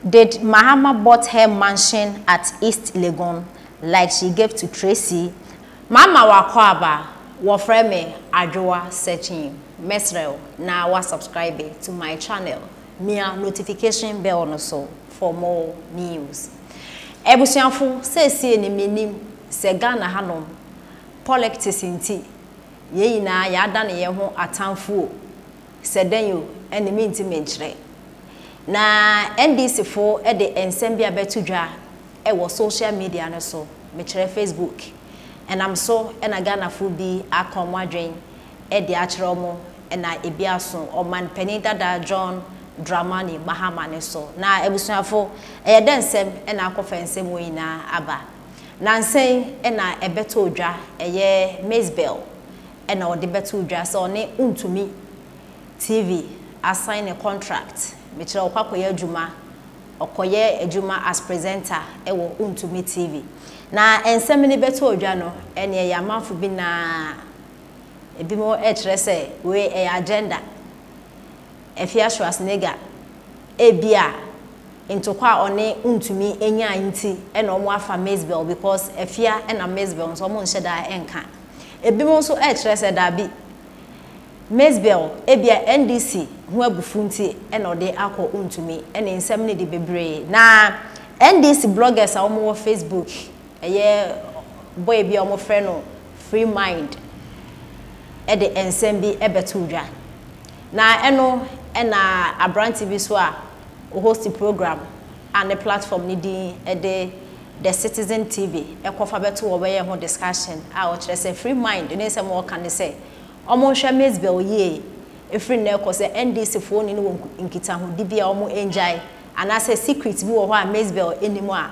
Did Mahama bought her mansion at East Legon like she gave to Tracy? Mama wakwaba wafreme Adjoa searching Mbzel na wa subscribe to my channel. Mia notification bell no so for more news. Ebusianfo sesi ni menim se Ghana hanom politics inti ye yina ya da ne ye ho atamfo se den yo enemy inti menchire na NDC fo e de ensem bia betudwa e wo social media no so mechire Facebook and I'm so and a Ghana fo bi akomwadwen e de akire omo na ebiaso o man penida da John Dramani Mahama ne so na ebusuafo e de ensem e na akofa ensem we na aba na nsen e na ebeto odwa eye Mbzel e na ode beto odwa so ne untumi TV assign a contract Mbzel okwakoye adwuma okoye adwuma as presenter e wo untumi TV na ensem ne beto odwa no ene ya manfo bi na ebimo e kire se we e agenda efia Schwarzenegger ebia intokwa one untumi enya nti e na omo afa Mbzel because efia e na Mbzel so omo nheda enka ebimo so e kire se da bi Mbzel ebia NDC hu abufu nti e na ode akọ untumi e na nsem ne de bebre na NDC bloggers a omo Facebook eye boy bia omo frɛ no free mind e de ensem bi e betudwa na eno e na abranti bi so a host program and the platform ni din e de the Citizen TV e kofa beto wo be ye ho discussion a o kire say free mind ne nsem wo kan say omo hwe Mbzel ye efri na ko say NDC fo ni wo nkita ho di bia omo enjoy ana say secret bi wo ho a Mbzel enimu a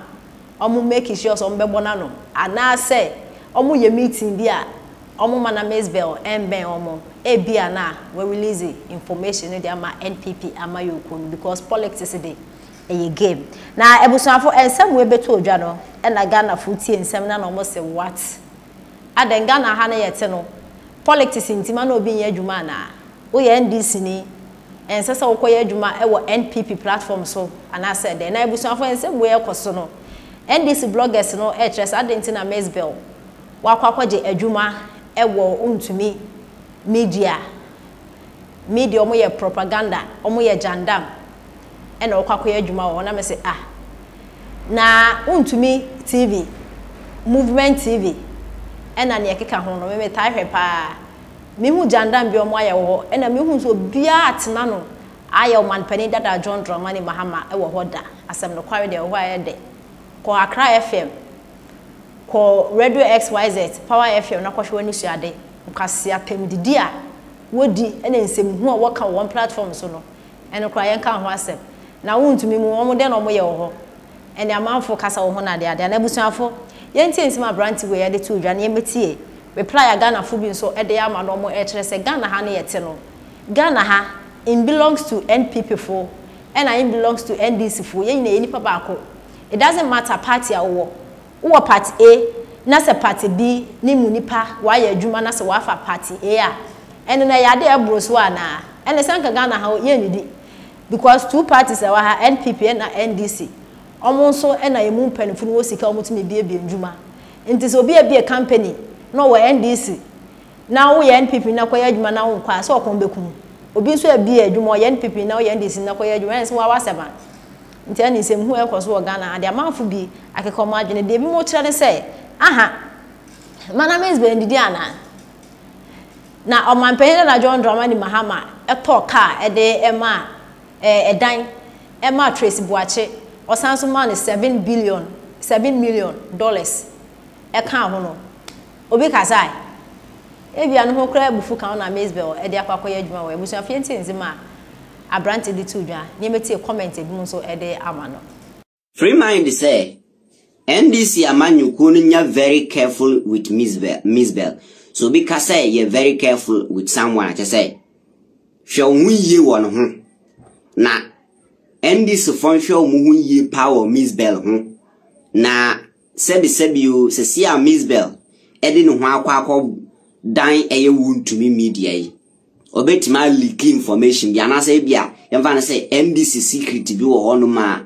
omo make sure so omo bebo na no ana say omo ye meeting bi a omo mana Mbzel emben omo ebia na we release information e dey ama NPP ama yokun because politics dey a game na ebusuafo ensem we beto odwa no e na Ghana fo tie ensem na no mo say what adenga na ha na yete no politics intima na obi nya adwuma na wo ye NDC ni ensesa wo koye adwuma e wo NPP platform so ana say dey na ebusuafo ensem we ekoso no NDC bloggers no e kire sa adenti na Mbzel wakwaje adwuma e wo untumi media omo ye propaganda omo ye jandam e na okwakoye adwuma wo na me say na untumi TV movement TV e na ne keka ho no me ta hwe pa me hu jandam bi omo aye wo e na me hu so bia atena no aye man pani dada John Dramani Mahama e wo hoda asem no kware de wo aye de ko Accra FM ko Radio XYZ Power FM na kwahwe ni suade nkase apem didi a wodi ene nsem hu a waka one platform so no ene kra yen kan ho asem na wontumi mu omo de no mo ye ho ene amanfo kasa wo ho na de ade na busuafo yenti ensem abranti we ya de tu dwa na yemetie reply Ghana fo bi so e de ama no mo e kire se Ghana ha na yete no Ghana ha it belongs to NPP fo and it belongs to NDC fo ye nyina enipa baako it doesn't matter party a wo party A na se party B ni munipa wa ya adwuma na se wa fa party A a ene na ya de ebro so ana ene sanka Ghana ha ye nidi because two parties are ha NPP and NDC omo so ena emu mpanifo no sika omo tumi bie adwuma nti so bie company no wo NDC na wo ye NPP na koya adwuma na wo kwa so okon bekum obi so abie adwuma wo ye NPP na wo ye NDC na koya adwuma ense wa wasema nti ani sem hu ekoso wo Ghana ade amanfo bi akekoma adwene de bi mo kire ne say mana Mbzel ndidi ana na omanpehele na John Dramani Mahama eto car e de ema edan ema Tracy buache osanso man $7 million e kan ho no obi kasai ebia no ho kra bufu kan na Mbzel e de akwakoye adwuma wo ebusu afienti nzima abrante di tudwa ni meti comment ebi so e de amano free mind say NDC amanyuku nya very careful with Mbzel. So because say you're very careful with someone, I just say show mu ye won ho na NDC function mu ye power Mbzel ho na sebi you se sia Mbzel e de no ho akwa dan eye wuntumi media yi obetima leak information bi anase bia yemfa na say NDC secret bi wo ho no ma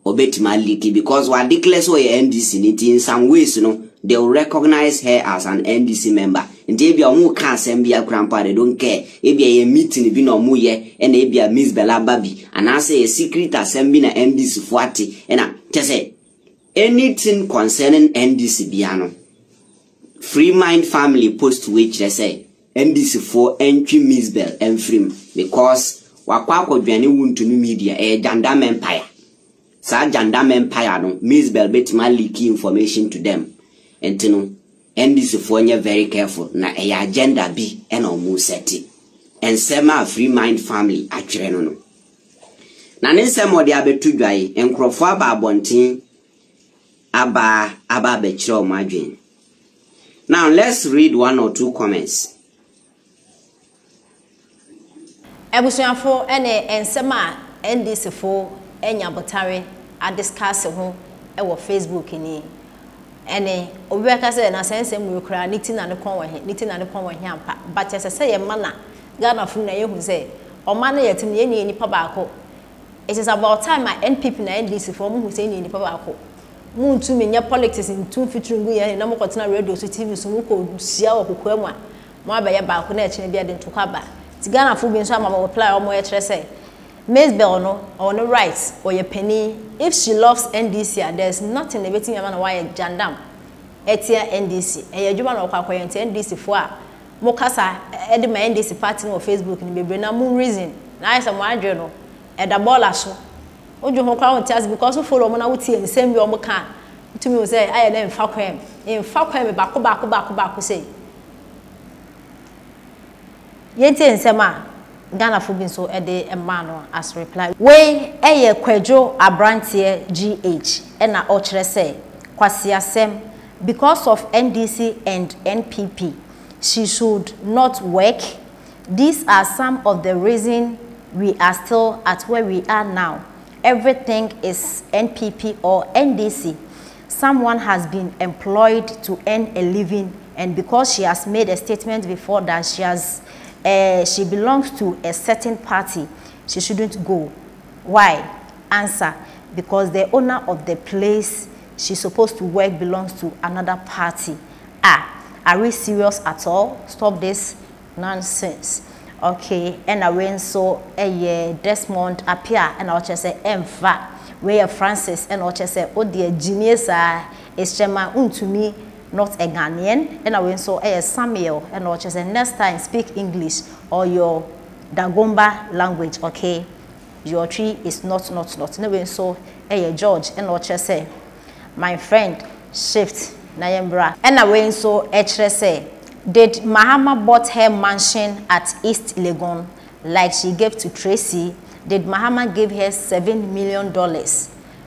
obetima leaky because we declare so NDC in some ways, you know, they will recognize her as an NDC member. And if you are more assembly grandpa, they don't care. If you are meeting, be no more ye, and if you are Mbzel baby, and I say a secret assembly na NDC 40, and I just say anything concerning NDC biano. Free Mind family post which they say NDC 4 entry Mbzel and free because wakwako dwane wuntu no media Jandam Empire. Sa Jandam Empire no Mbzel betima leak information to them. And no NDC 4 very careful na agenda bi and almost set it. And sema Free Mind family actually no. Na nsemo de abetu dwai enkrofo aba abontin aba be kire o madwen. Now let's read one or two comments. Ebusuafo ene ensema NDC 4 enya botare a discuss ho e wo Facebook ni ene obeka say na sense mu kura niti na ne kon wo he niti na ne kon wo he ampa but say ye mana Ghana fu na ye hu say o ma na yetim ye ni nipa baako. It is about time my NPP na NDC 4 mu hu say ni nipa baako. Mu ntu menya politics ntu fitru ngu ye na mo kotena radio so TV so mu ko sia wo kokwa mu a mo abaye baako na eche bia de ntokaba Ghana fu bi nso ama mo reply o mo ye kire say Mbzel no on the right or your penny if she loves NDC there's nothing debating your man why Jandam etia NDC e yadwuma na okwa kwent NDC fo a mo kasa e de ma NDC party no Facebook ni bebre na mo reason na ayesa mo adwe no e da bola so ojo ho kwa wontias because we follow mo na wutie nsem bi o mo ka tumi o say aye na mfa kwem bako say yente nsema Ghana fu bin so ede emano as reply we eye kwadwo abrantie GH na o kire say kwasiasem because of NDC and NPP she should not work. These are some of the reasons we are still at where we are now. Everything is NPP or NDC. Someone has been employed to earn a living, and because she has made a statement before that she belongs to a certain party, she shouldn't go. Why? Answer: because the owner of the place she's supposed to work belongs to another party. Are we serious at all? Stop this nonsense. Okay, and I went so Desmond appear and I'll just say Emfa where Francis and I'll just say oh dear genius is chema to me not a Ghanaian, and I went so Samuel and I'll just say next time speak English or your Dagomba language. Okay, your tree is not no so George and I'll just say my friend shift Nayembra and I went so say did Mahama bought her mansion at East Legon like she gave to Tracy? Did Mahama give her $7 million?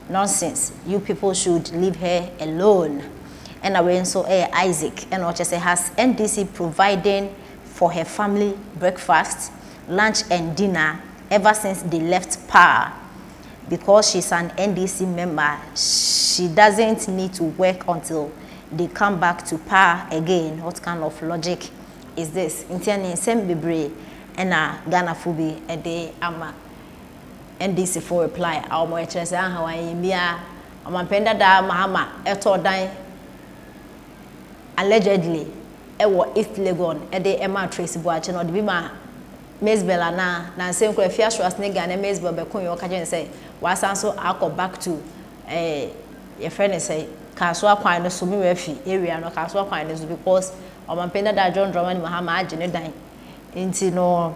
Nonsense. You people should leave her alone. And I went so Isaac and I just say has NDC providing for her family breakfast, lunch and dinner ever since they left power. Because she's an NDC member, she doesn't need to work until they come back to power again. What kind of logic is this? Intiani same bebre and Ghana fubi a day ama NDC for reply. Our more say how I bia amampenda da Mahama eto dan allegedly ewo East Legon e de Emma Tracy Boache no de bi ma Mbzel na same kwa fia so as nega na Mbzel be kon yo ka je say wasan so akọ back to your friend say Kaswa kwan no so mi refi area no Kaswa kwan no because omampenda da John Dramani Mahama agene dan nti no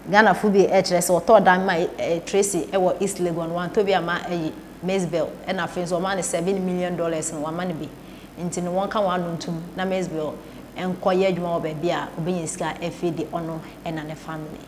Ghana fubi HRS or third dan my Tracy ewo East Legon one to be ama Mbzel and afin so man $7 million no one man bi nti no won kan wan ntum na Mbzel enkoye adwuma oba bia obenyiska efi de ono and an family.